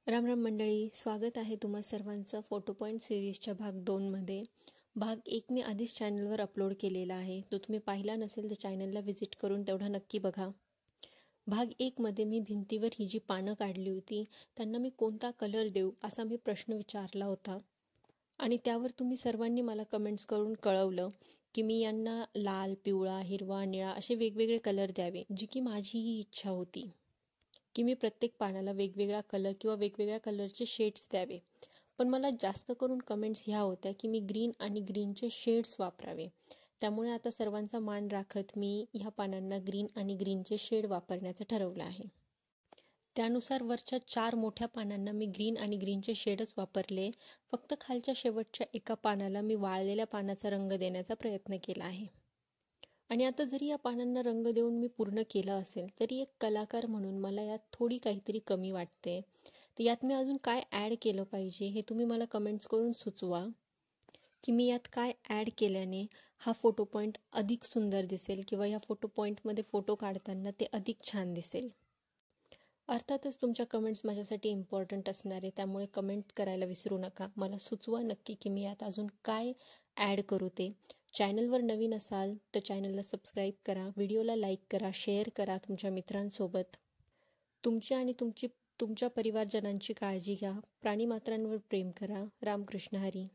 राम राम मंडळी, स्वागत आहे तुम्हा सर्वांचं फोटो पॉईंट सिरीजच्या भाग 2 मध्ये. भाग 1 मी आधीच चॅनलवर अपलोड केलेला आहे. तो तुम्ही पाहिला नसेल तर चॅनलला व्हिजिट करून तेवढा नक्की बघा. भाग 1 मध्ये मी भिंतीवर ही जी पानं काढली होती त्यांना मी कोणता कलर देऊ असा मी प्रश्न विचारला होता आणि त्यावर तुम्ही सर्वांनी मला कमेंट्स करून कळवलं की मी यांना लाल, पिवळा, हिरवा, निळा असे वेगवेगळे कलर द्यावे, जी की माझी ही इच्छा होती की मी प्रत्येक पानाला वेगवेगळा कलर किंवा वेगवेगळ्या कलरचे शेड्स द्यावे. पण मला जास्त करून कमेंट्स ह्या होत्या की मी ग्रीन आणि ग्रीनचे शेड्स वापरावे. त्यामुळे आता सर्वांचा मान राखत मी ह्या पानांना ग्रीन आणि ग्रीनचे शेड वापरण्याचं ठरवलं आहे. त्यानुसार वरच्या 4 मोठ्या पानांना मी ग्रीन आणि ग्रीनचे शेडच वापरले. फक्त खालच्या शेवटच्या एका पानाला मी वाळलेल्या पानाचा रंग देण्याचा प्रयत्न केला आहे. आणि आता जरी या पानांना रंग देऊन मी पूर्ण केलं असेल तरी एक कलाकार म्हणून मला यात थोडी काहीतरी कमी वाटते. तर यात मी अजून काय ॲड केलं पाहिजे हे तुम्ही मला कमेंट्स करून सुचवा की मी यात काय ॲड केल्याने हा फोटो पॉईंट अधिक सुंदर दिसेल किंवा या फोटो पॉईंटमध्ये फोटो काढताना ते अधिक छान दिसेल. अर्थातच तुमच्या कमेंट्स माझ्यासाठी इम्पॉर्टंट असणार आहे, त्यामुळे कमेंट करायला विसरू नका. मला सुचवा नक्की की मी यात अजून काय ॲड करू ते. चॅनलवर नवीन असाल तर चॅनलला सबस्क्राईब करा, व्हिडिओला लाईक करा, शेअर करा तुमच्या मित्रांसोबत. तुमची आणि तुमच्या परिवारजनांची काळजी घ्या. प्राणीमात्रांवर प्रेम करा. रामकृष्ण हरी.